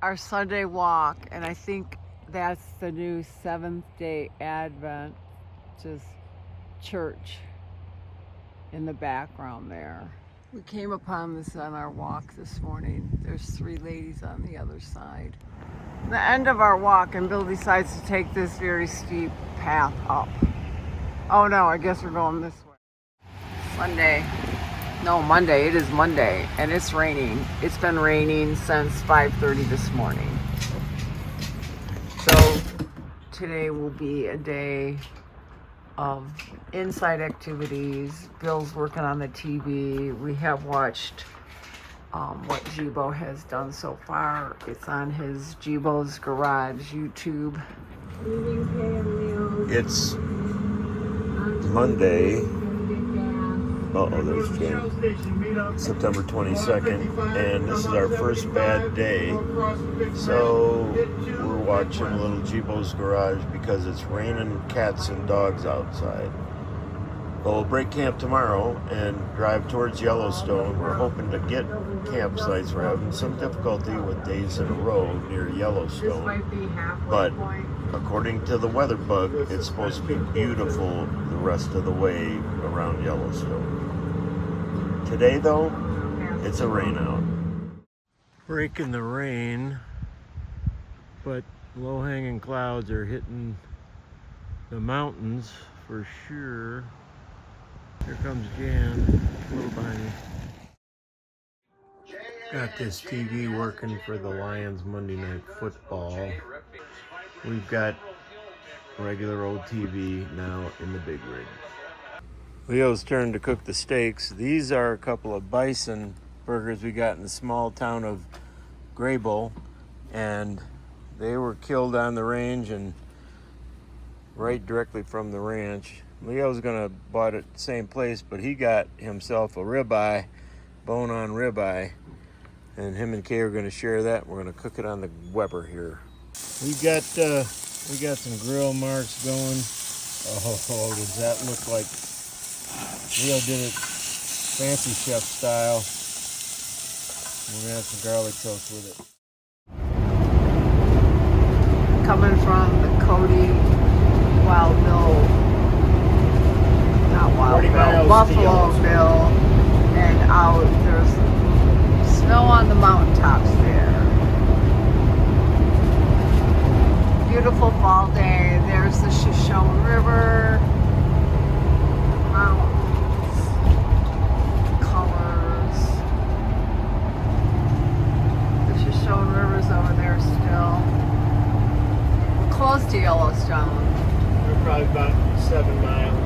our Sunday walk, and I think that's the new Seventh-day Advent, just church in the background there. We came upon this on our walk this morning. There's 3 ladies on the other side. The end of our walk, and Bill decides to take this very steep path up. Oh no, I guess we're going this way. Monday. It is Monday, and it's raining. It's been raining since 5:30 this morning. So today will be a day of inside activities. Bill's working on the TV. We have watched what Jibo has done so far. It's on his Jibo's Garage YouTube. It's Monday. There's James. September 22nd, and this is our first bad day. So we're watching a little Jibo's Garage because it's raining cats and dogs outside. But we'll break camp tomorrow and drive towards Yellowstone. We're hoping to get campsites. We're having some difficulty with days in a row near Yellowstone. But according to the weather bug, it's supposed to be beautiful the rest of the way around Yellowstone. Today, though, it's a rain out. Breaking the rain, but low-hanging clouds are hitting the mountains for sure. Here comes Jan, a little behind me. Got this TV working for the Lions Monday Night Football. We've got regular old TV now in the big rig. Leo's turn to cook the steaks. These are a couple of bison burgers we got in the small town of Graybull, and they were killed on the range and right directly from the ranch. Leo's gonna bought it the same place, but he got himself a ribeye, bone-on ribeye, and him and Kay are gonna share that. We're gonna cook it on the Weber here. We got some grill marks going. Oh, does that look like Leo did it fancy chef style? We're gonna have some garlic toast with it. Coming from the Cody Buffalo Bill, and out there's snow on the mountaintops there. Beautiful fall day. There's the Shoshone River, mountains, colors. The Shoshone River's over there still. We're close to Yellowstone. We're probably about 7 miles.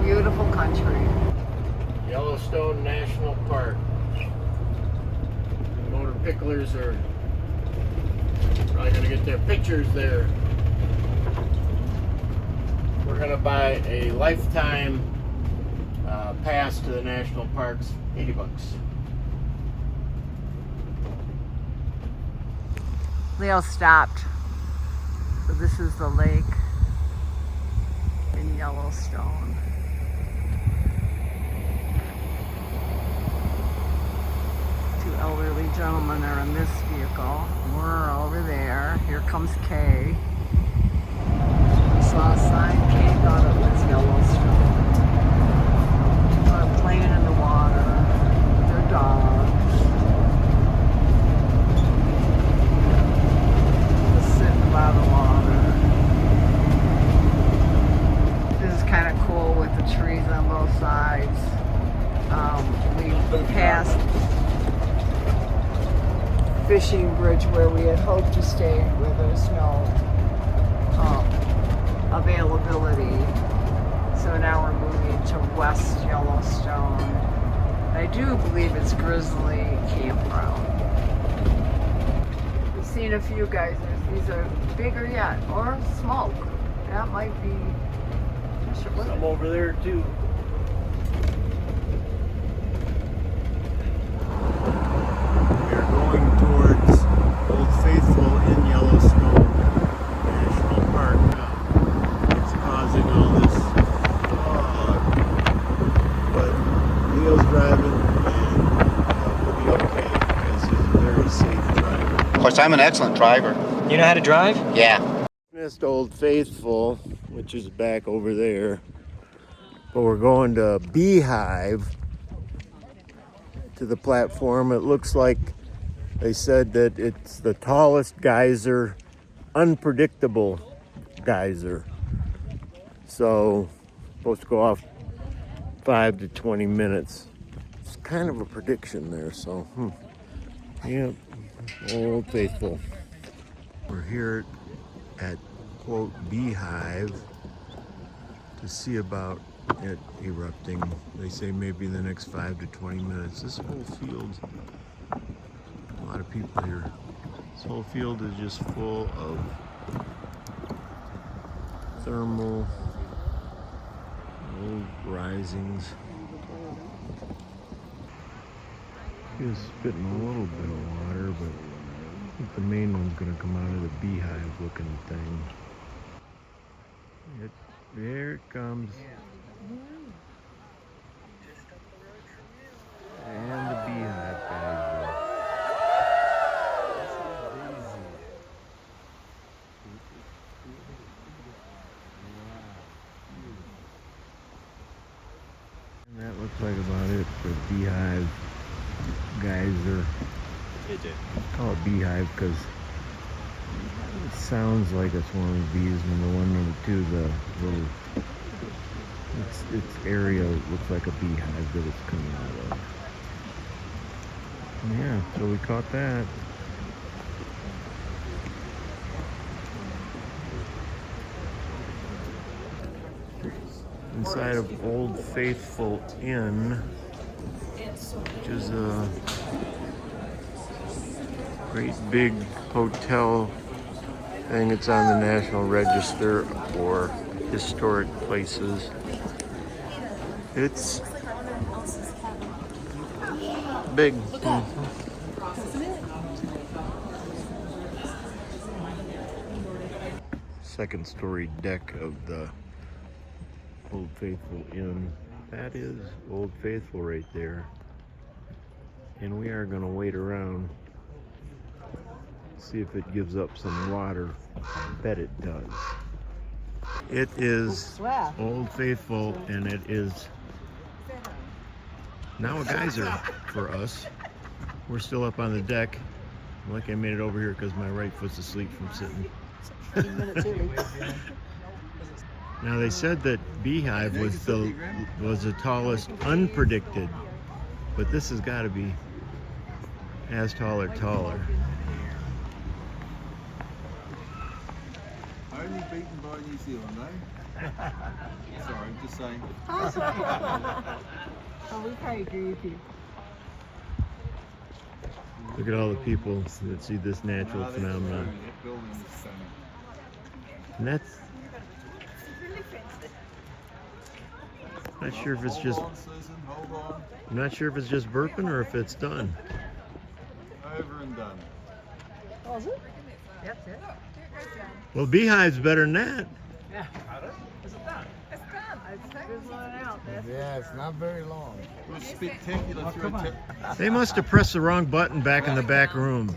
Beautiful country. Yellowstone National Park. Motor picklers are probably going to get their pictures there. We're going to buy a lifetime pass to the national parks, $80. Leo stopped. So this is the lake in Yellowstone. Two elderly gentlemen are in this vehicle. We're over there. Here comes Kay. We saw a sign. Kay thought it was Yellowstone. They're playing in the water. Their dogs. Just sitting by the water. This is kind of cool with the trees on both sides. We passed fishing bridge where we had hoped to stay, where there's no availability. So now we're moving to West Yellowstone. I do believe it's Grizzly Campground. We've seen a few geysers. These are bigger yet, or smoke. That might be. Some over there too. Towards Old Faithful in Yellowstone National Park now. It's causing all this fog. But Leo's driving I'm an excellent driver. You know how to drive? Yeah. Missed Old Faithful, which is back over there. But we're going to Beehive to the platform. It looks like they said that it's the tallest geyser, unpredictable geyser. So, supposed to go off 5 to 20 minutes. It's kind of a prediction there, so, yeah, Old Faithful. We're here at, quote, Beehive to see about it erupting. They say maybe in the next 5 to 20 minutes. This whole field, a lot of people here. This whole field is just full of thermal old risings. It's spitting a little bit of water, but I think the main one's going to come out of the beehive looking thing. There it comes. And the beehive guys. And that looks like about it for beehive geyser. Call it beehive because it sounds like it's one of the bees. Number one, number two, the little its area looks like a beehive that it's coming out of. Yeah, so we caught that. Inside of Old Faithful Inn, which is a great big hotel thing. It's on the National Register for Historic Places. It's big. Second story deck of the Old Faithful Inn. That is Old Faithful right there. And we are going to wait around, see if it gives up some water. I bet it does. It is Old Faithful, and it is now a geyser for us. We're still up on the deck. Like I made it over here because my right foot's asleep from sitting. Now they said that Beehive was the tallest unpredicted, but this has got to be as tall or taller. Only beaten by New Zealand, eh? Sorry, just saying. Oh, we probably agree with you. Look at all the people that see this natural phenomenon. That building is stunning. And that's not sure if it's just Hold on, Susan, hold on. I'm not sure if it's just burping or if it's done. Over and done. Oh, is it? That's it. Well, Beehive's better than that. Yeah. Is it done? It's done. It's fizzling out. Yeah, it's not very long. It was spectacular through a They must have pressed the wrong button back in the back room.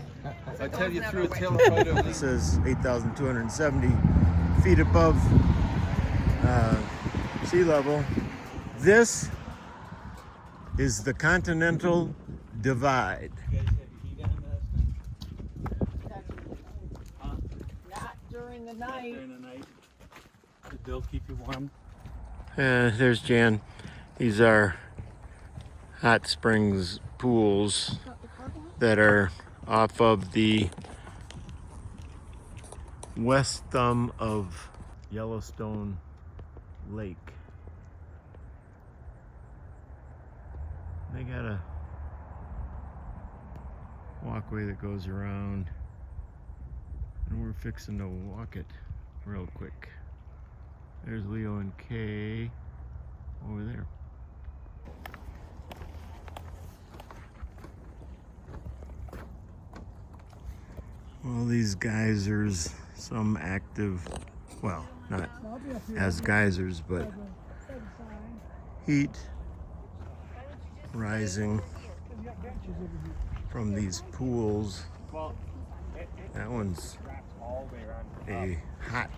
I tell you, through a telephoto. It says 8,270 feet above sea level. This is the Continental Divide. Not during the night. Did Bill keep you warm? There's Jan. These are hot springs pools that are off of the west thumb of Yellowstone Lake. They got a walkway that goes around, and we're fixing to walk it real quick. There's Leo and Kay over there. Well, these geysers, some active, well, not as geysers, but heat rising from these pools. That one's all the way around. a hot,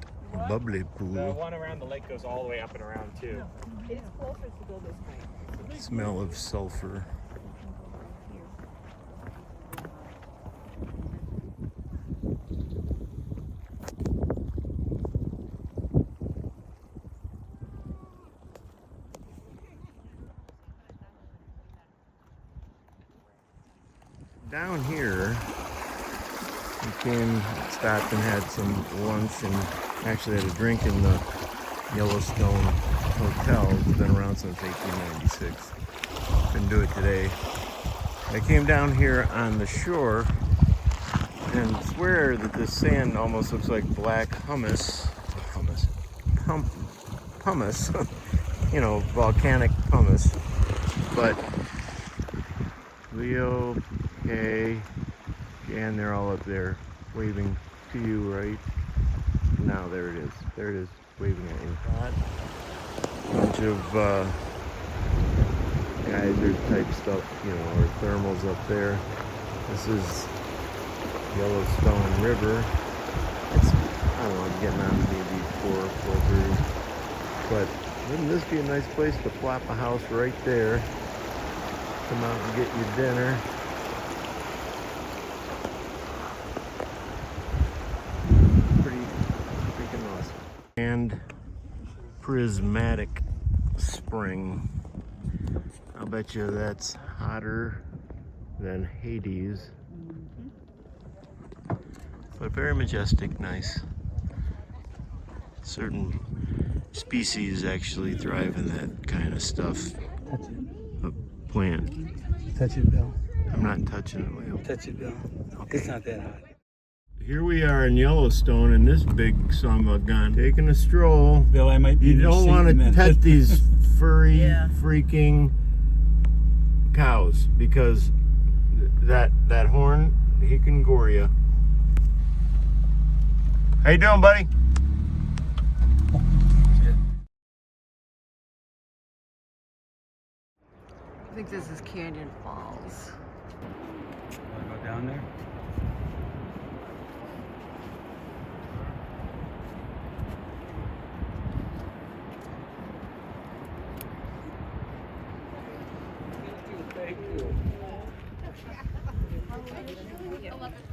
bubbly The pool. one around the lake goes all the way up and around too. It is closer to go this way. Smell of sulfur. Down here, we came, stopped and had some lunch and actually had a drink in the Yellowstone Hotel. It's been around since 1896. Couldn't do it today. I came down here on the shore and swear that this sand almost looks like black pumice, you know, volcanic pumice. But Leo, Kay, and they're all up there waving to you, right? Now there it is. There it is, waving at you. Bunch of geyser type stuff, you know, or thermals up there. This is Yellowstone River. It's, I don't know, getting on maybe 4:30. But wouldn't this be a nice place to plop a house right there? Come out and get your dinner. Pretty freaking awesome. And prismatic spring. I'll bet you that's hotter than Hades. But very majestic, nice. Certain species actually thrive in that kind of stuff. Touch it. A plant. Touch it, Bill. I'm not touching it, Leo. Touch it, Bill. Okay. It's not that hot. Here we are in Yellowstone in this big son of a gun, taking a stroll. Bill, I might be You in your don't seat want in a to minute. pet these furry Yeah. freaking cows because that horn, he can gore you. How you doing, buddy? I think this is Canyon Falls. Wanna go down there?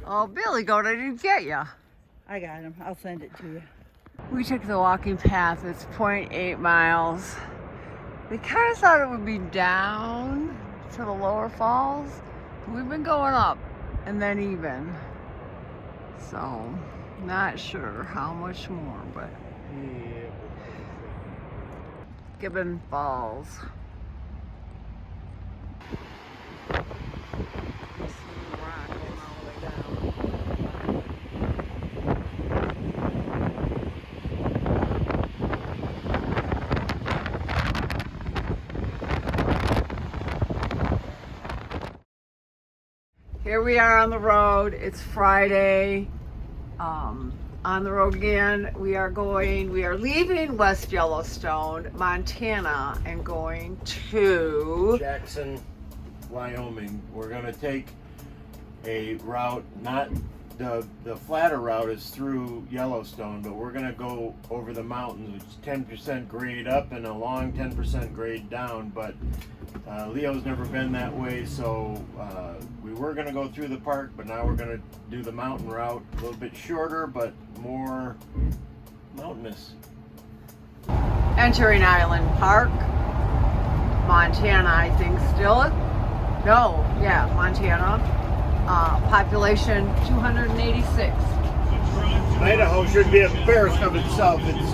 Oh, Billy Goat, I didn't get ya. I got him. I'll send it to you. We took the walking path. It's 0.8 miles. We kind of thought it would be down to the lower falls. We've been going up and then even. So, not sure how much more, but. Gibbon Falls. Here we are on the road. It's Friday. On the road again. We are leaving West Yellowstone, Montana, and going to Jackson, Wyoming. We're gonna take a route, not the flatter route is through Yellowstone, but we're gonna go over the mountains, which is 10% grade up and a long 10% grade down. But Leo's never been that way, so we were gonna go through the park, but now we're gonna do the mountain route, a little bit shorter, but more mountainous. entering Island Park, Montana, I think still. No, yeah, Montana. Population 286. Idaho should be embarrassed of itself. It's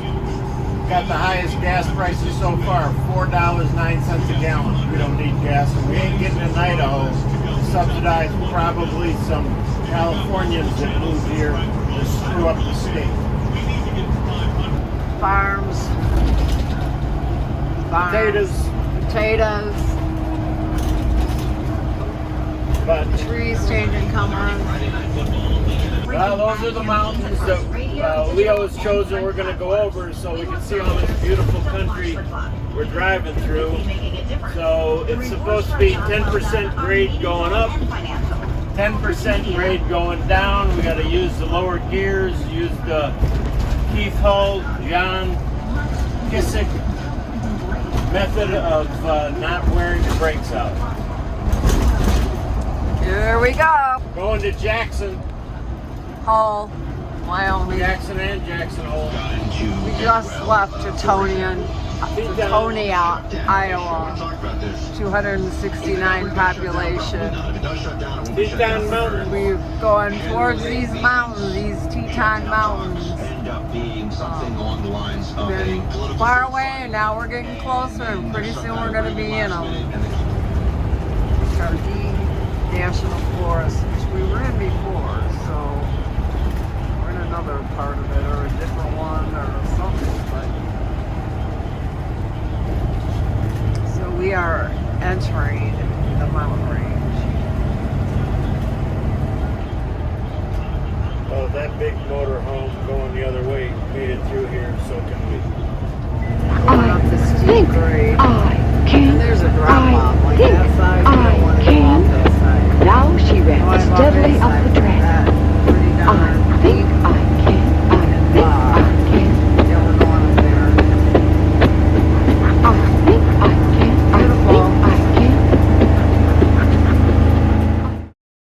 got the highest gas prices so far, $4.09 a gallon. We don't need gas, and we ain't getting in Idaho to subsidize probably some Californians that moved here to screw up the state. Farms. Potatoes. But Trees changing color. well, those are the mountains that Leo has chosen we're going to go over so we can see all this beautiful country we're driving through. So it's supposed to be 10% grade going up, 10% grade going down. We got to use the lower gears, use the Keith Hull, John Kissick method of not wearing the brakes out. Here we go. Going to Jackson, Hole, Wyoming. Jackson Hole. We just left Tetonia, Iowa. 269 population. Teton Mountain. We're going towards these mountains, these Teton Mountains. Been far away, and now we're getting closer, and pretty soon we're going to be in them. Chardy National Forest, which we were in before, so we're in another part of it, or a different one, or something. But so we are entering the mountain range. Oh, that big motorhome going the other way made it through here, so can we. Going up the steep grade. And there's a drop off like that side. You don't want to go off that side. Now she ran steadily up the track. Pretty darn I think I can. Yeah, we're going up there. I think I can.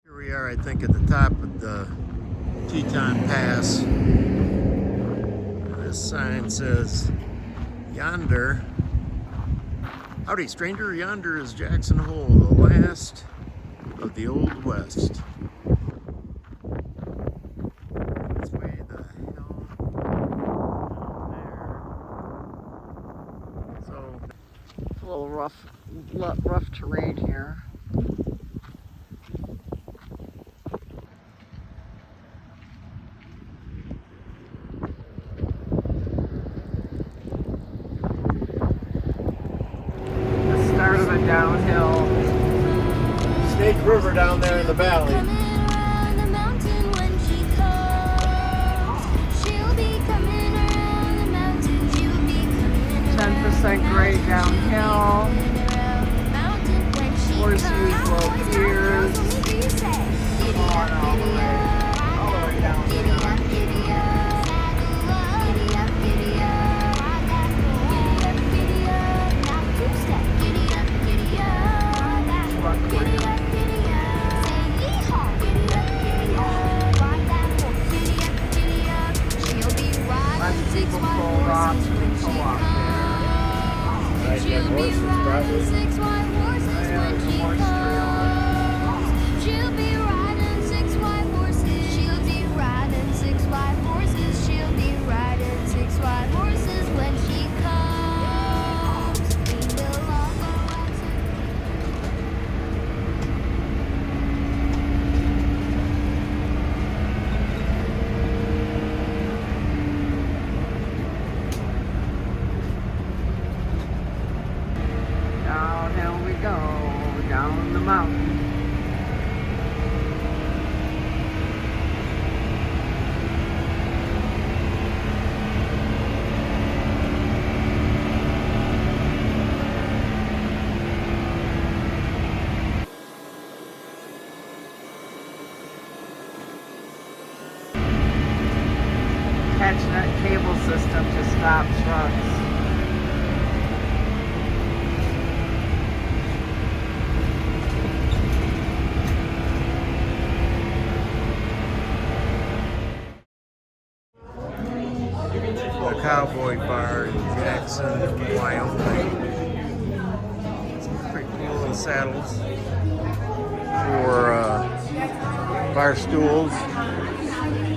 Here we are, I think, at the top of the Teton Pass. This sign says, "Yonder, howdy stranger, yonder is Jackson Hole, the last of the Old West." This way the hill down there. So, It's a little rough terrain here. Downhill. Snake River down there in the valley. 10% grade downhill. Horseshoes, low gears. Going all the way down there. People pulled off to the co-op there. Nice young horses, probably. Yeah, there's a horse trail. She'll be riding 6 white horses. She'll be riding 6 white horses. She'll be riding 6 white horses when she comes. We will all go out to Downhill we go, down the mountain. Catching that cable system to stop trucks. The Cowboy Bar in Jackson, Wyoming. Some pretty cool little saddles for bar stools.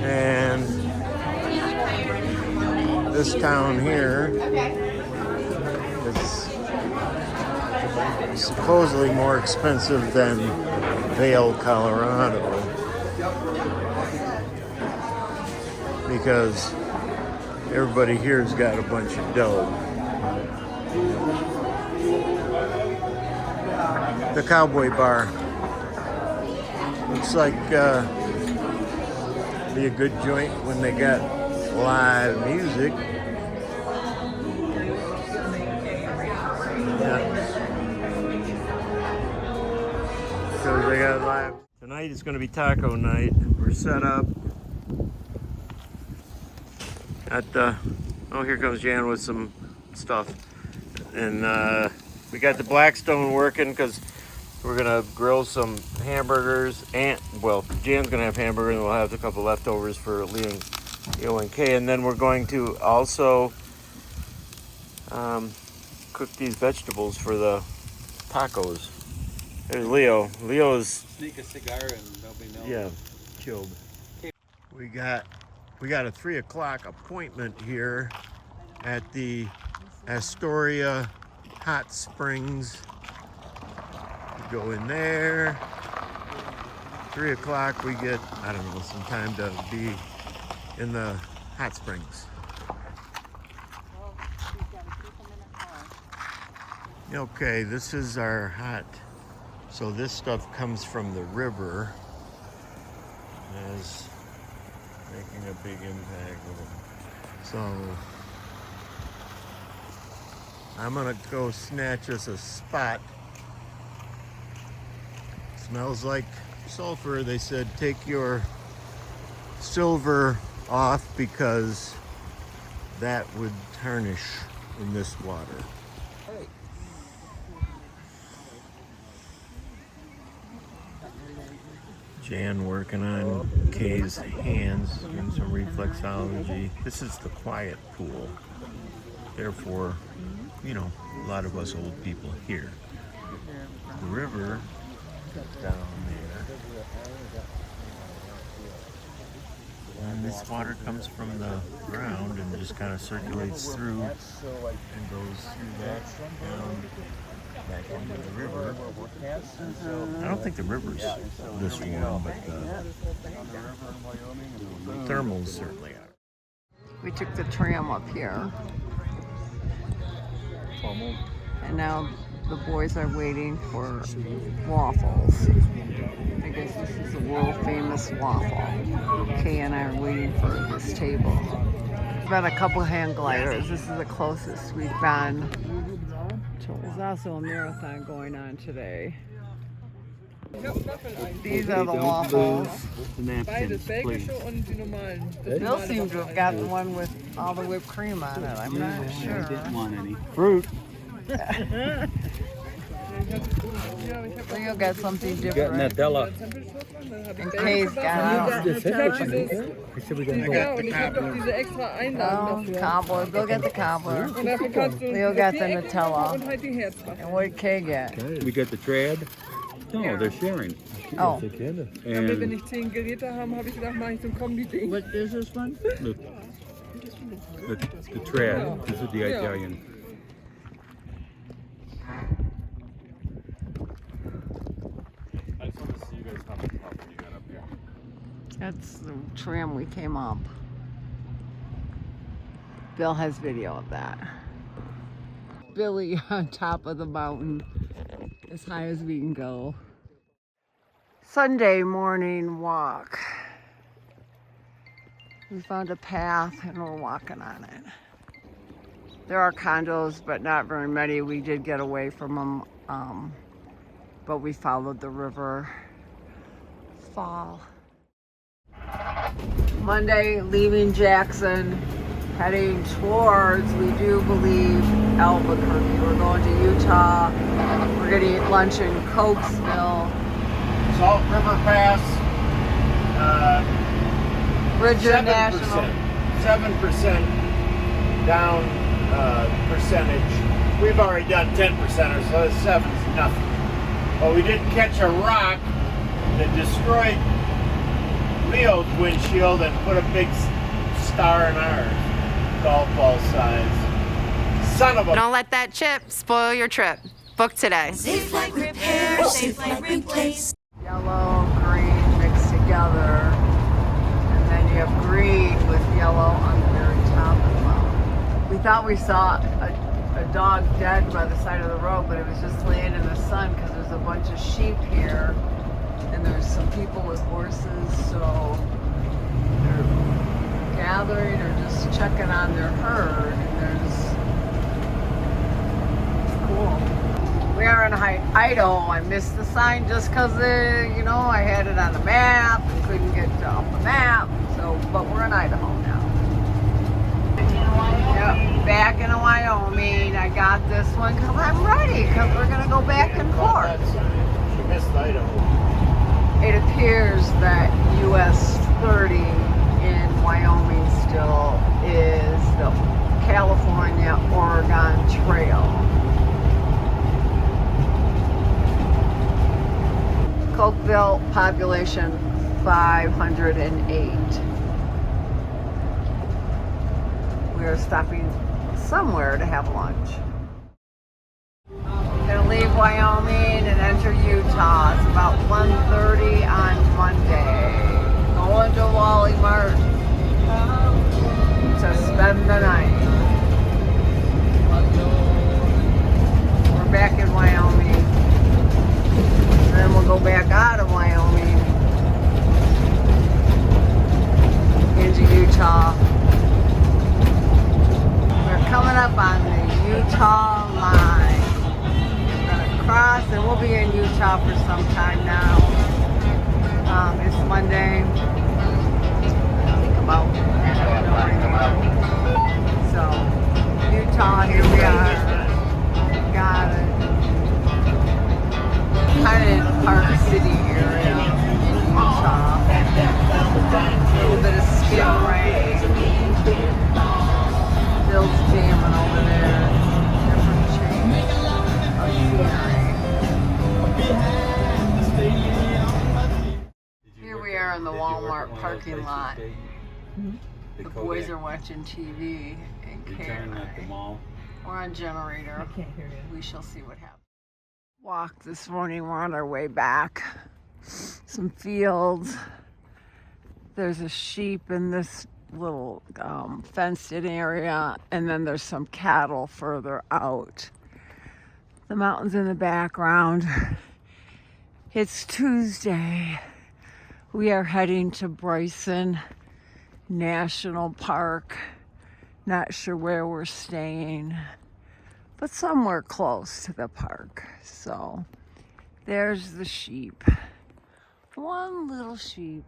And this town here is supposedly more expensive than Vail, Colorado, because everybody here's got a bunch of dough. The Cowboy Bar looks like be a good joint when they got live music. Yeah. Because they got live. Tonight is going to be taco night. We're set up at the, oh, here comes Jan with some stuff. And we got the Blackstone working because we're going to grill some hamburgers. And, well, Jan's going to have hamburger and we'll have a couple leftovers for Lee and Kay. And then we're going to also cook these vegetables for the tacos. There's Leo. Leo's Sneak a cigar and nobody knows. yeah, killed. We got a 3 o'clock appointment here at the Astoria Hot Springs. We go in there. 3 o'clock we get, I don't know, some time to be in the hot springs. Okay, this is our hot. So this stuff comes from the river. Is making a big impact with it. So I'm gonna go snatch us a spot. Smells like sulfur. They said take your silver off because that would tarnish in this water. Jan working on Kay's hands, doing some reflexology. This is the quiet pool. Therefore, you know, a lot of us old people here. The river down there. And this water comes from the ground and just kind of circulates through and goes through that down back into the river. I don't think the river's this warm, but the thermals certainly are. We took the tram up here. And now the boys are waiting for waffles. I guess this is a world famous waffle. Kay and I are waiting for this table. We've got a couple hang gliders. This is the closest we've been. There's also a marathon going on today. These are the waffles. The napkins, please. Bill seemed to have got the one with all the whipped cream on it. I'm not I sure. didn't want any. Fruit. Leo got something Got different. Nutella. And Kay's got cobbler. Bill got the cobbler. Leo got the Nutella. And what did Kay get? We got the trad. No, they're sharing. Oh. And What is this one? the trad. This is the Italian. I just wanted to see you guys how much pop you got up here. That's the tram we came up. Bill has video of that. Billy on top of the mountain, as high as we can go. Sunday morning walk. We found a path and we're walking on it. There are condos, but not very many. We did get away from them, but we followed the river. Fall. Monday, leaving Jackson, heading towards, we do believe, Albuquerque. We're going to Utah. We're going to eat lunch in Cokesville. Salt River Pass. Bridger National. 7% down percentage. We've already done 10%, so 7 is nothing. But we did catch a rock that destroyed Leo's windshield and put a big star in ours. Golf ball size. Son of a... Don't let that chip spoil your trip. Book today. Safe like repair, safe like replace. Yellow, green mixed together. And then you have green with yellow on the very top of the mountain. We thought we saw a dog dead by the side of the road, but it was just laying in the sun because there's a bunch of sheep here. And there's some people with horses, so they're gathering or just checking on their herd. And it's cool. We are in Idaho. I missed the sign just because, you know, I had it on the map and couldn't get off the map. So, but we're in Idaho now. Yep, back in Wyoming. I got this one because I'm ready, because we're going to go back and forth. She missed Idaho. It appears that US 30 in Wyoming still is the California-Oregon Trail. Cokeville, population 508. We are stopping somewhere to have lunch. Gonna leave Wyoming and enter Utah. It's about 1:30 on Monday. Going to Wally Mart to spend the night. We're back in Wyoming. And then we'll go back out of Wyoming into Utah. We're coming up on the Utah line. We're gonna cross and we'll be in Utah for some time now. It's Monday. So, Utah, here we are. Got it. Kind of in Park City area in Utah. A little bit of skin rain. Bill's jamming over there. Different change of scenery. Here we are in the Walmart parking lot. The boys are watching TV and Karen. We're on generator. I can't hear you. We shall see what happens. Walk this morning. We're on our way back. Some fields. There's a sheep in this little fenced-in area, and then there's some cattle further out. The mountains in the background. It's Tuesday. We are heading to Bryce National Park. Not sure where we're staying, but somewhere close to the park. So there's the sheep. One little sheep.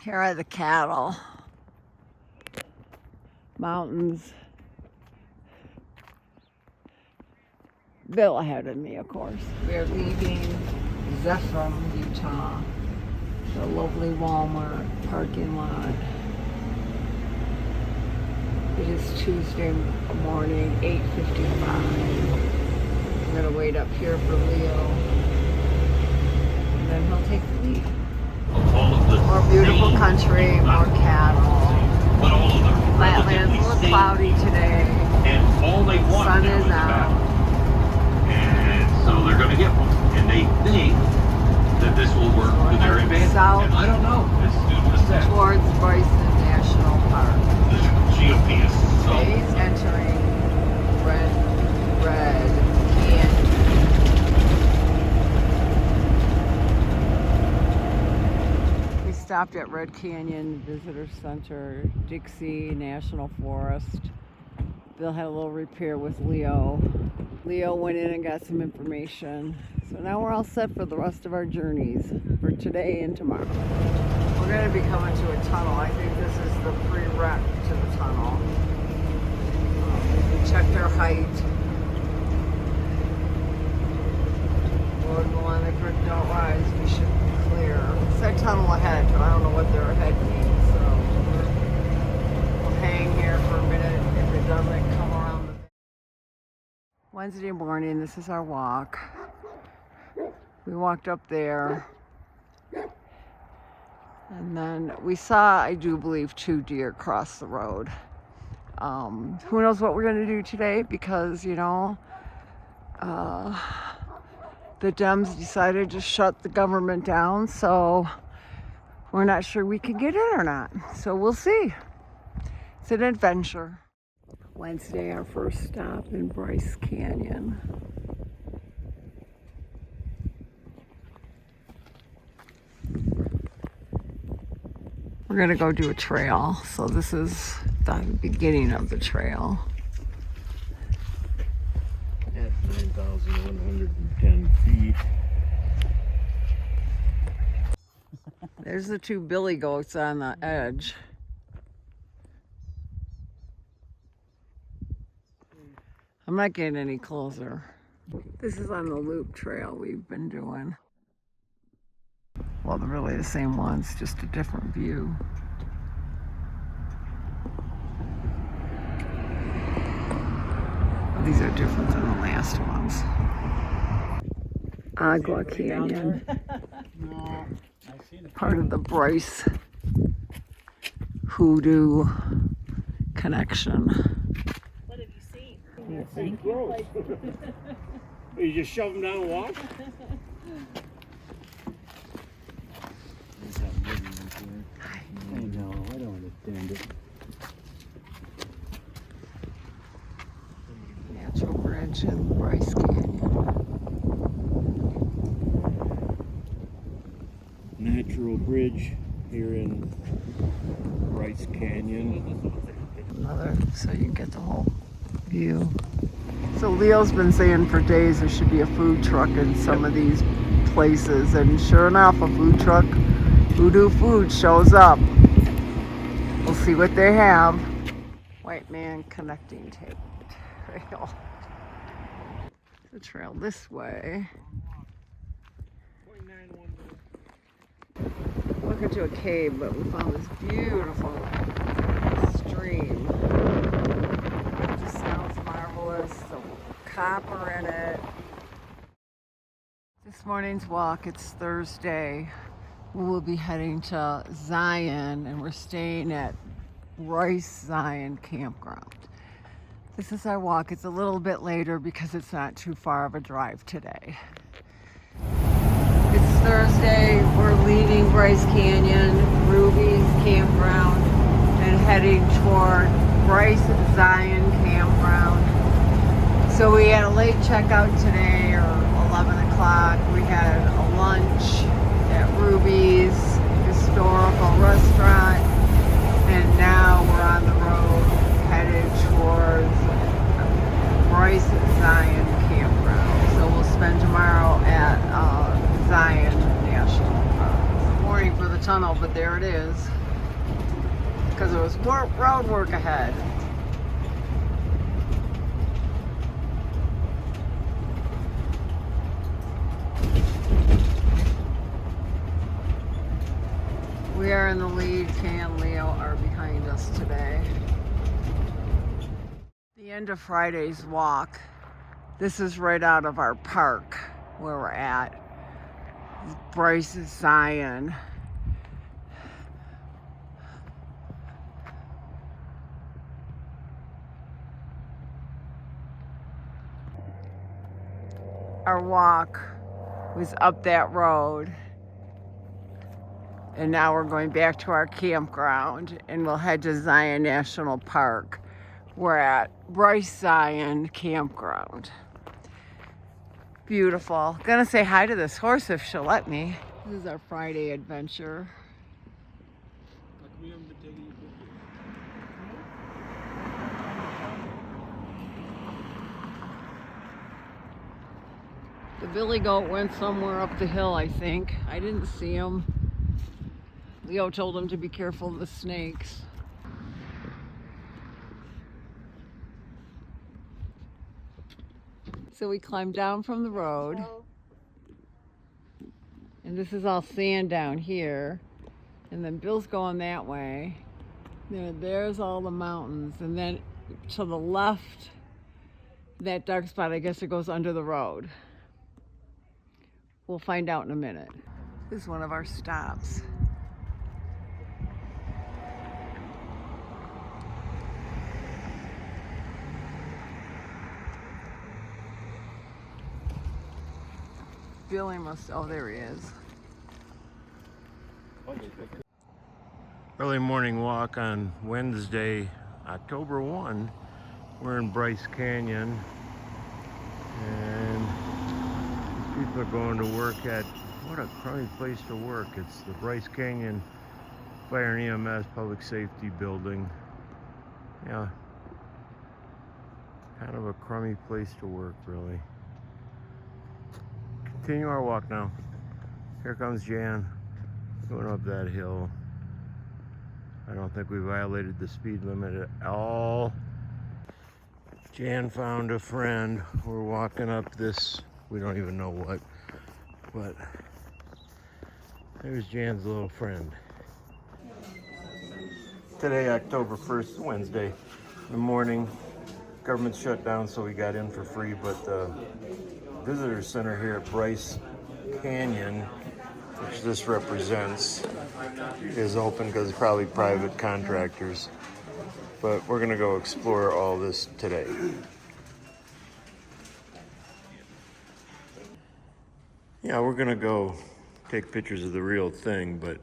Here are the cattle. Mountains. Bill ahead of me, of course. We are leaving Zephyr, Utah. The lovely Walmart parking lot. It is Tuesday morning, 8:55. I'm gonna wait up here for Leo, and then he'll take the lead. More beautiful country, more cattle. Flatlands a little cloudy today. Sun is out. And so they're going to get one. And they think that this will work to their advantage. South and I don't know. It's towards Bryce National Park. the GOP is so. He's entering Red Canyon. We stopped at Red Canyon Visitor Center, Dixie National Forest. Bill had a little repair with Leo. Leo went in and got some information. So now we're all set for the rest of our journeys for today and tomorrow. We're going to be coming to a tunnel. I think this is the pre-rec to the tunnel. We checked our height. Lord willing, the creek don't rise. We should be clear. It said tunnel ahead, but I don't know what their ahead means. So we'll hang here for a minute. If it doesn't come around the Wednesday morning, this is our walk. We walked up there, and then we saw, I do believe, 2 deer cross the road. Who knows what we're going to do today, because, you know, the Dems decided to shut the government down, so we're not sure we can get in or not. So we'll see. It's an adventure. Wednesday, our first stop in Bryce Canyon. We're gonna go do a trail. So this is the beginning of the trail. At 9,110 feet. There's the two billy goats on the edge. I'm not getting any closer. This is on the loop trail we've been doing. Well, they're really the same ones, just a different view. These are different than the last ones. Agua Canyon. Part of the Bryce Hoodoo connection. What have you seen? Pretty close. You just shove them down and walk? I know, I don't understand it. Natural bridge in Bryce Canyon. Natural bridge here in Bryce Canyon. Another, so you can get the whole view. So Leo's been saying for days there should be a food truck in some of these places, and sure enough, a food truck, Voodoo Food, shows up. We'll see what they have. White man connecting trail. The trail this way. Look into a cave, but we found this beautiful stream. It just sounds marvelous. The copper in it. This morning's walk, it's Thursday. We'll be heading to Zion, and we're staying at Bryce Zion Campground. This is our walk. It's a little bit later because it's not too far of a drive today. It's Thursday. We're leaving Bryce Canyon, Ruby's campground, and heading toward Bryce Zion Campground. So we had a late checkout today, or 11 o'clock. We had a lunch at Ruby's historical restaurant, and now we're on the road headed towards Bryce Zion Campground. So we'll spend tomorrow at Zion National Park. It's morning for the tunnel, but there it is. Because there was road work ahead. We are in the lead. Kay and Leo are behind us today. The end of Friday's walk. This is right out of our park where we're at. Bryce Zion. Our walk was up that road, and now we're going back to our campground, and we'll head to Zion National Park. We're at Bryce Zion Campground. Beautiful. Gonna say hi to this horse if she'll let me. This is our Friday adventure. The billy goat went somewhere up the hill, I think. I didn't see him. Leo told him to be careful of the snakes. So we climbed down from the road. And this is all sand down here. And then Bill's going that way. There's all the mountains. And then to the left, that dark spot, I guess it goes under the road. We'll find out in a minute. This is one of our stops. Billy must, oh, there he is. Early morning walk on Wednesday, October 1. We're in Bryce Canyon, and these people are going to work at, what a crummy place to work. It's the Bryce Canyon Fire and EMS Public Safety Building. Yeah. Kind of a crummy place to work, really. Continue our walk now. Here comes Jan going up that hill. I don't think we violated the speed limit at all. Jan found a friend. We're walking up this, we don't even know what, but there's Jan's little friend. Today, October 1st, Wednesday, in the morning. Government's shut down, so we got in for free, but the visitor center here at Bryce Canyon, which this represents, is open because it's probably private contractors. But we're gonna go explore all this today. Yeah, we're gonna go take pictures of the real thing, but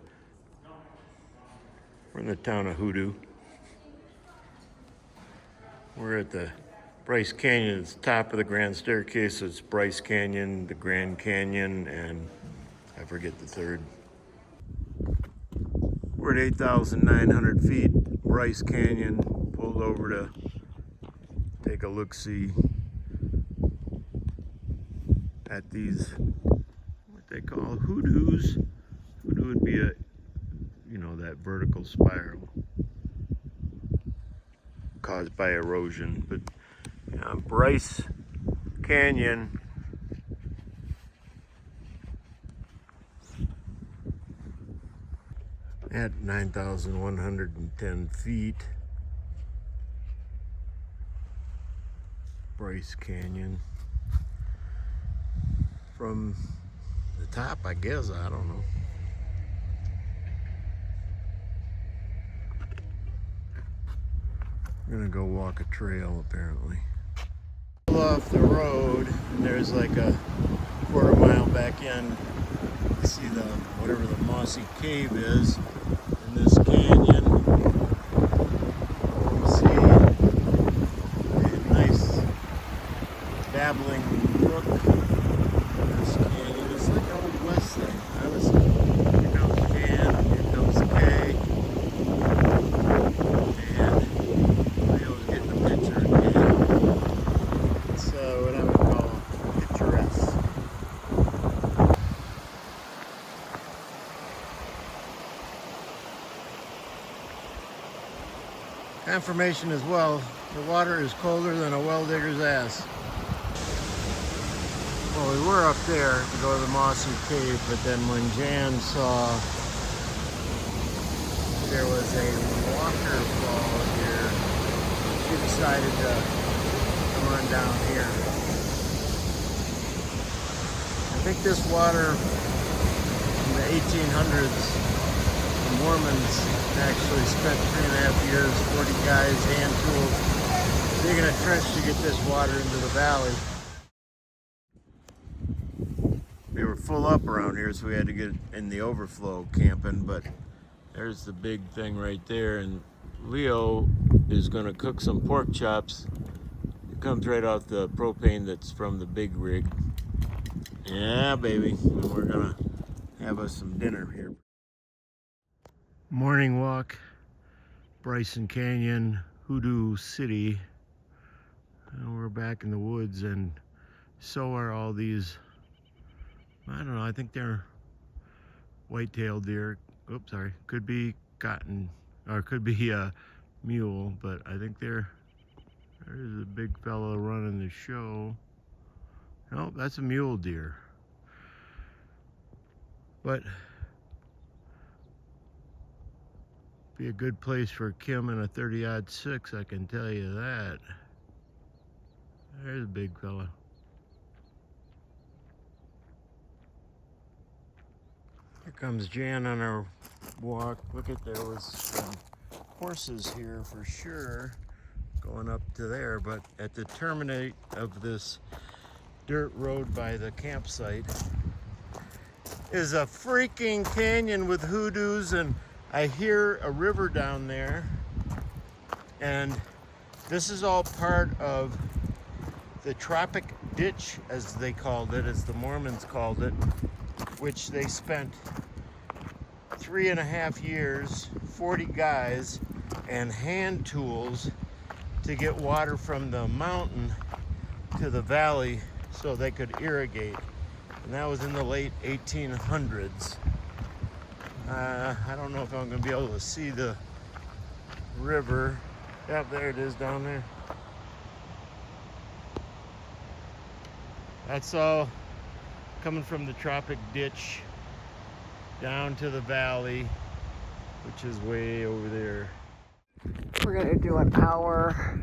we're in the town of Hoodoo. We're at the Bryce Canyon. It's the top of the Grand Staircase. So it's Bryce Canyon, the Grand Canyon, and I forget the third. We're at 8,900 feet, Bryce Canyon. Pulled over to take a look-see at these, what they call hoodoos. Hoodoo would be a, you know, that vertical spiral caused by erosion. But Bryce Canyon at 9,110 feet. Bryce Canyon. From the top, I guess, I don't know. We're gonna go walk a trail, apparently. Off the road, and there's like a quarter-mile back in. You see the, whatever the mossy cave is in this canyon. You see a nice babbling brook in this canyon. It's like an old west thing. Here comes Jan, here comes Kay. And Leo's getting a picture again. It's what I would call picturesque. Information as well, the water is colder than a well digger's ass. Well, we were up there to go to the mossy cave, but then when Jan saw there was a waterfall here, she decided to come on down here. I think this water in the 1800s, the Mormons actually spent 3.5 years, 40 guys, hand tools, digging a trench to get this water into the valley. We were full up around here, so we had to get in the overflow camping, but there's the big thing right there, and Leo is gonna cook some pork chops. It comes right off the propane that's from the big rig. Yeah, baby, and we're gonna have us some dinner here. Morning walk, Bryson Canyon, Hoodoo City. And we're back in the woods, and so are all these, I don't know, I think they're white-tailed deer. Oops, sorry, could be cotton, or could be a mule, but I think there's a big fellow running the show. No, that's a mule deer. But be a good place for Kim and a 30-06, I can tell you that. There's a big fella. Here comes Jan on our walk. Look at, there was some horses here for sure going up to there, but at the terminate of this dirt road by the campsite is a freaking canyon with hoodoos, and I hear a river down there, and this is all part of the Tropic Ditch, as they called it, as the Mormons called it, which they spent 3.5 years, 40 guys, and hand tools to get water from the mountain to the valley so they could irrigate. And that was in the late 1800s. I don't know if I'm going to be able to see the river. Yep, there it is down there. That's all coming from the tropic ditch down to the valley, which is way over there. We're gonna do an hour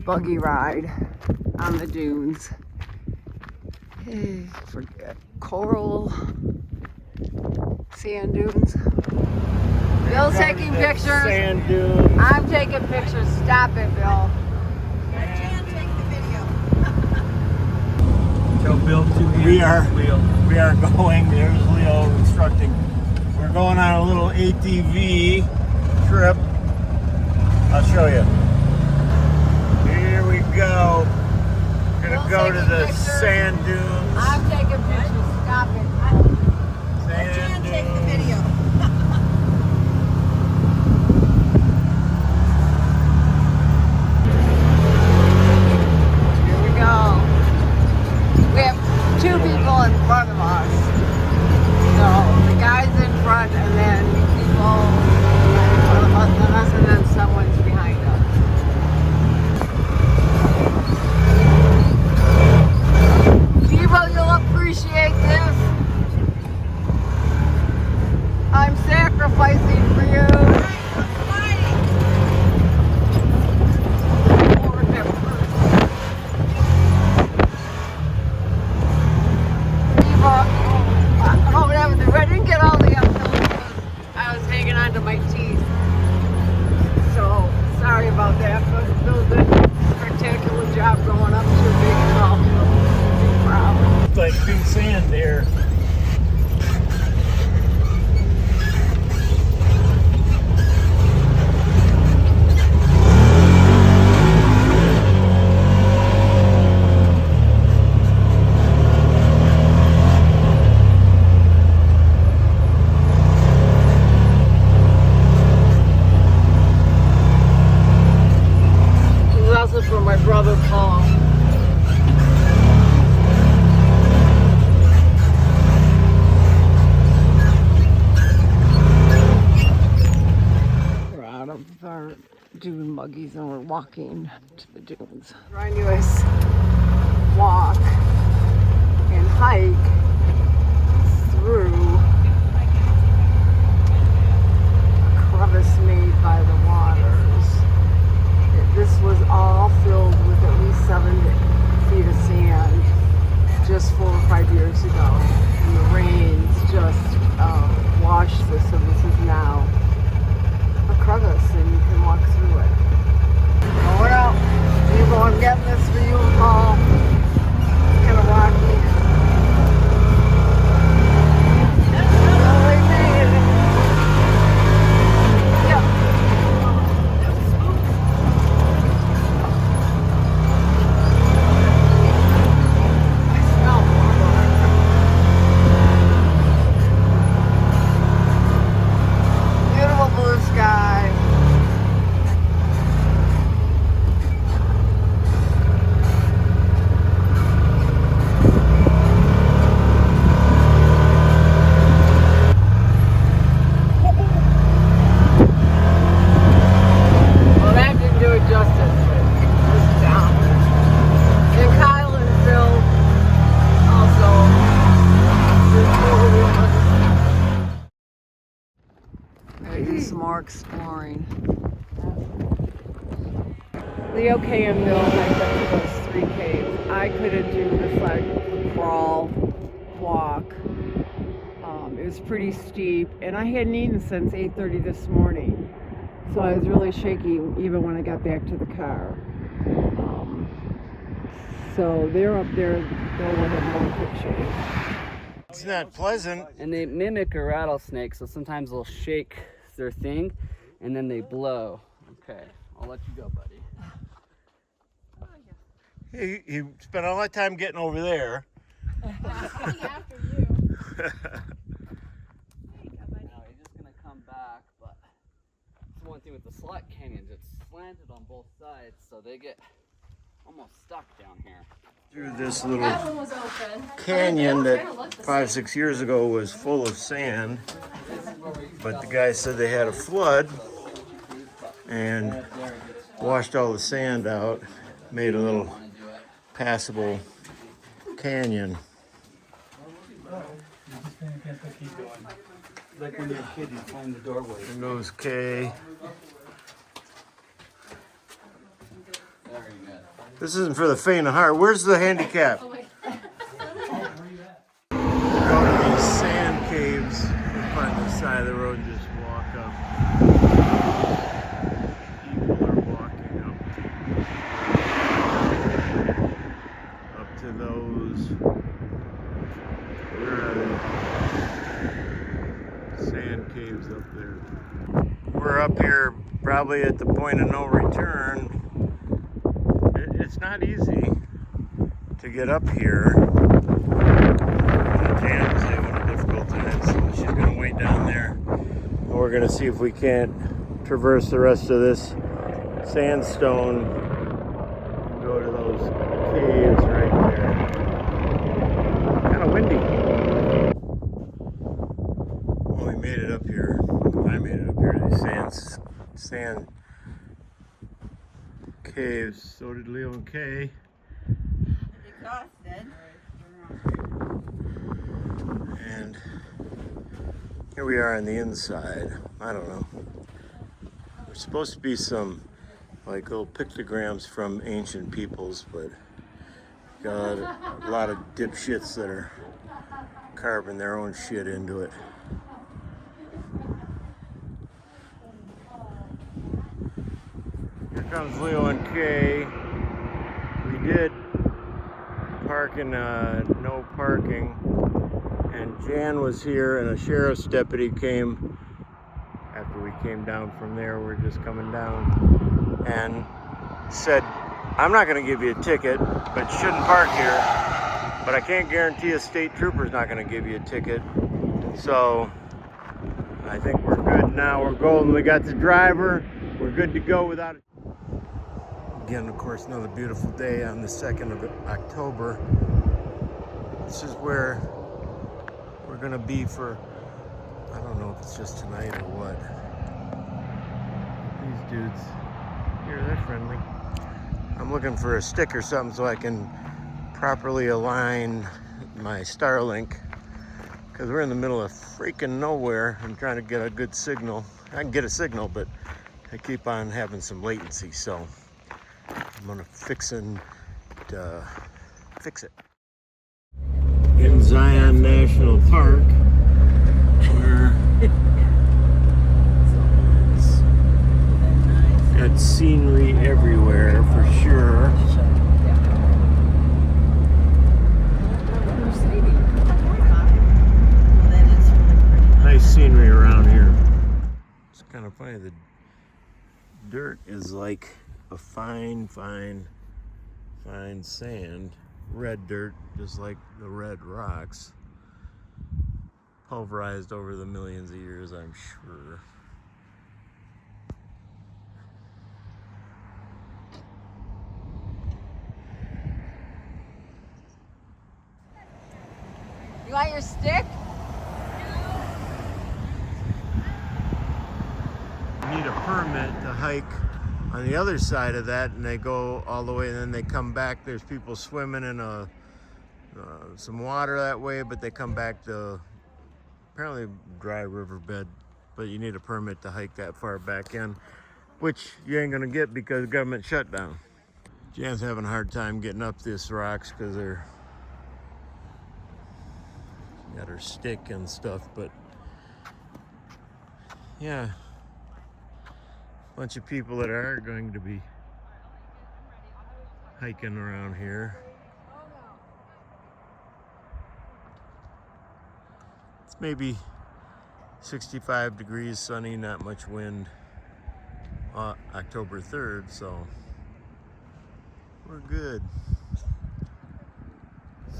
buggy ride on the dunes. Forget coral sand dunes. Bill's taking pictures. Sand dunes. I'm taking pictures. Stop it, Bill. Tell Bill to We are going, there's Leo instructing. We're going on a little ATV trip. I'll show you. Here we go. We're gonna go to the sand dunes. I'm taking pictures. Stop it. Sand dunes. Take the video. Here we go. We have two people in front of us. So the guy's in front and then people in front of us and then someone's behind us. Devo, you'll appreciate this. I'm sacrificing for you. I didn't get all the uphills because I was hanging on to my teeth. So sorry about that, but Bill did a spectacular job going up to a big hill. Big problem. It's like big sand there. For my brother Paul. We're out of our dune buggies and we're walking to the dunes. Strenuous walk and hike through a crevice made by the waters. This was all filled with at least 7 feet of sand just 4 or 5 years ago. And the rains just washed this, so this is now a crevice and you can walk through it. Well, Evo, I'm getting this for you, Paul. It's kind of rocky. More exploring. Leo K and Bill hiked up to those 3 caves. I couldn't do this like crawl walk. It was pretty steep and I hadn't eaten since 8:30 this morning. So I was really shaky even when I got back to the car. So they're up there, they'll have more pictures. It's not pleasant. And they mimic a rattlesnake, so sometimes they'll shake their thing and then they blow. Okay, I'll let you go, buddy. He spent all that time getting over there. After you. No, he's just gonna come back, but the one thing with the slot canyons. It's slanted on both sides, so they get almost stuck down here. Through this little That one was open. canyon that 5-6 years ago was full of sand, but the guy said they had a flood and washed all the sand out, made a little passable canyon. Like when you're a kid, you find the doorway. There goes Kay. This isn't for the faint of heart. Where's the handicap? Go to these sand caves on the side of the road and just walk up. People are walking up to those. Where are they? Sand caves up there. We're up here probably at the point of no return. It's not easy to get up here. Jan's having a difficult time, so she's going to wait down there. And we're going to see if we can't traverse the rest of this sandstone and go to those caves right there. Kind of windy. Well, we made it up here. I made it up here to these sand caves. So did Leo and Kay. Exhausted. And here we are on the inside. I don't know. There's supposed to be some like little pictograms from ancient peoples, but got a lot of dipshits that are carving their own shit into it. Here comes Leo and Kay. We did park in no parking, and Jan was here, and a sheriff's deputy came after we came down from there. We're just coming down, and said, "I'm not going to give you a ticket, but you shouldn't park here. But I can't guarantee a state trooper's not going to give you a ticket." So I think we're good now. We're golden. We got the driver. We're good to go without it. Again, of course, another beautiful day on the 2nd of October. This is where we're gonna be for, I don't know if it's just tonight or what. These dudes, here, they're friendly. I'm looking for a stick or something so I can properly align my Starlink, because we're in the middle of freaking nowhere. I'm trying to get a good signal. I can get a signal, but I keep on having some latency, so I'm gonna fix it. In Zion National Park, where it's got scenery everywhere for sure. Nice scenery around here. It's kind of funny, the dirt is like a fine sand, red dirt, just like the red rocks, pulverized over the millions of years, I'm sure. You want your stick? You need a permit to hike on the other side of that, and they go all the way, and then they come back. There's people swimming in some water that way, but they come back to apparently dry riverbed, but you need a permit to hike that far back in, which you ain't gonna get because government shutdown. Jan's having a hard time getting up these rocks because they're got her stick and stuff, but yeah, bunch of people that are going to be hiking around here. It's maybe 65 degrees, sunny, not much wind. October 3rd, so we're good.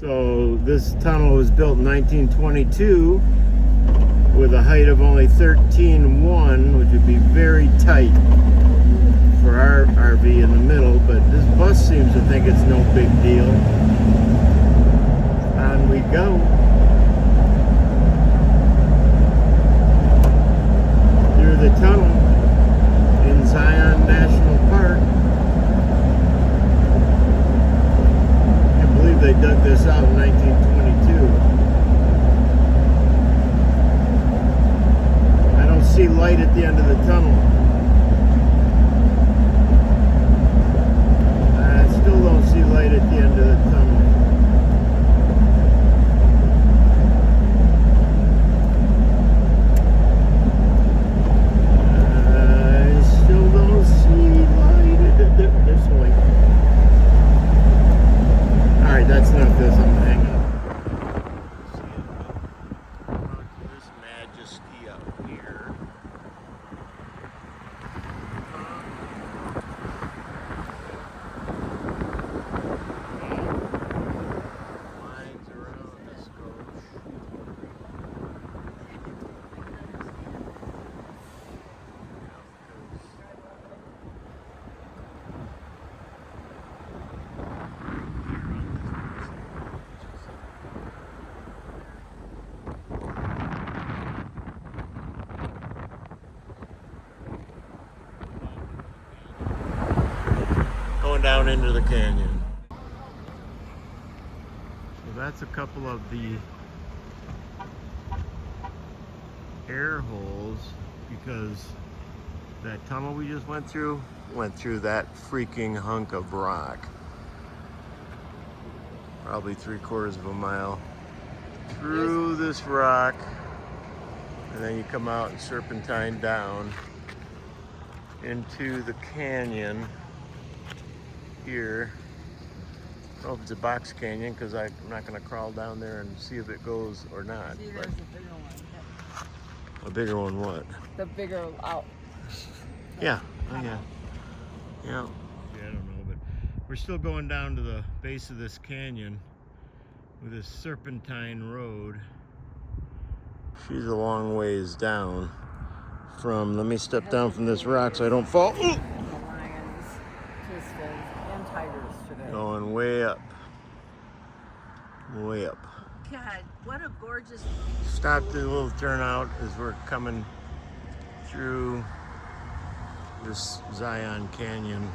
So this tunnel was built in 1922 with a height of only 13.1, which would be very tight for our RV in the middle, but this bus seems to think it's no big deal. On we go. Through the tunnel in Zion National Park. I believe they dug this out in 1922. I don't see light at the end of the tunnel. I still don't see light at the end of the tunnel. There's some light. Alright, that's not this. I'm gonna hang up. This majesty up here. Lines around this coach. Going down into the canyon. So that's a couple of the air holes, because that tunnel we just went through that freaking hunk of rock. Probably 3/4 of a mile through this rock, and then you come out and serpentine down into the canyon here. I don't know if it's a box canyon, because I'm not going to crawl down there and see if it goes or not. See, there's a bigger one. A bigger one what? The bigger out. Yeah. Oh, yeah. Yeah. I don't know, but we're still going down to the base of this canyon with this serpentine road. She's a long ways down from, let me step down from this rock so I don't fall. Ooh! Lions, pistols, and tigers today. Going way up. Way up. God, what a gorgeous... Stopped at a little turnout as we're coming through this Zion Canyon.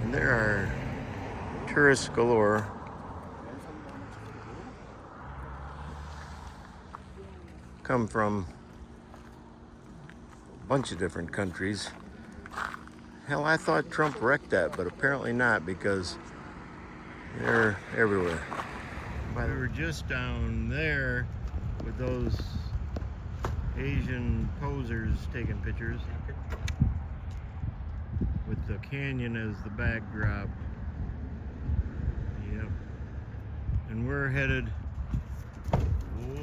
And there are tourists galore. Come from a bunch of different countries. Hell, I thought Trump wrecked that, but apparently not, because they're everywhere. We were just down there with those Asian posers taking pictures with the canyon as the backdrop. Yep. And we're headed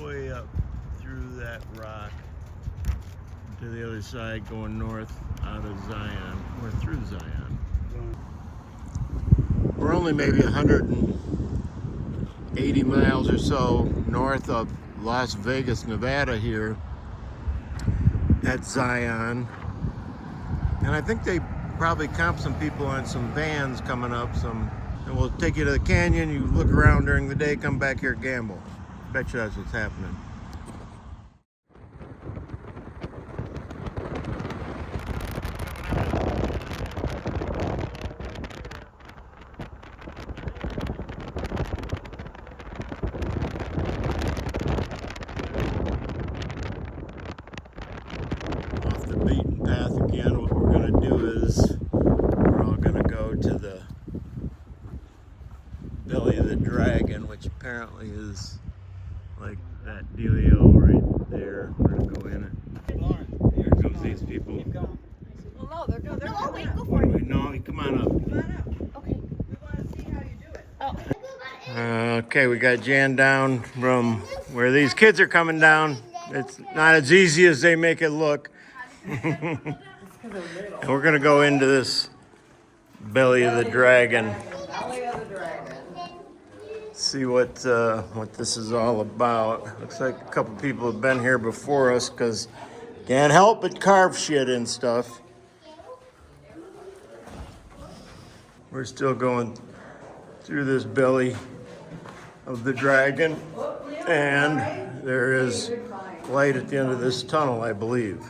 way up through that rock to the other side, going north out of Zion, or through Zion. We're only maybe 180 miles or so north of Las Vegas, Nevada here at Zion. And I think they probably comp some people on some vans coming up. And we'll take you to the canyon, you look around during the day, come back here, gamble. Bet you that's what's happening. Off the beaten path again. What we're going to do is we're all going to go to the belly of the dragon, which apparently is like that dealio right there. We're going to go in it. Here comes these people. Well, no, they're good. No, wait, go for it. No, come on up. Come on up. Okay. We want to see how you do it. Oh. Okay, we got Jan down from where these kids are coming down. It's not as easy as they make it look. And we're going to go into this belly of the dragon. see what this is all about. Looks like a couple people have been here before us because can't help but carve shit and stuff. We're still going through this belly of the dragon, and there is light at the end of this tunnel, I believe.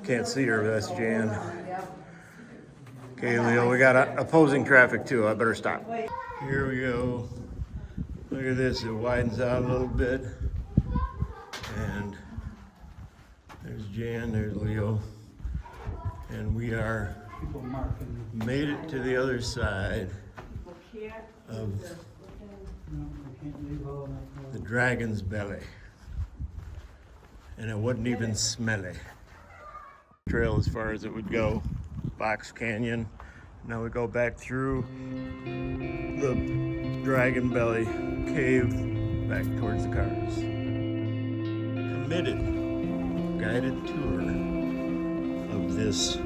Can't see her, but that's Jan. Okay, Leo, we got opposing traffic too. I better stop. Here we go. Look at this, it widens out a little bit. And there's Jan, there's Leo. And we are made it to the other side of the dragon's belly. And it wasn't even smelly. Trail as far as it would go. Box Canyon. Now we go back through the dragon belly cave back towards the cars. Committed guided tour of this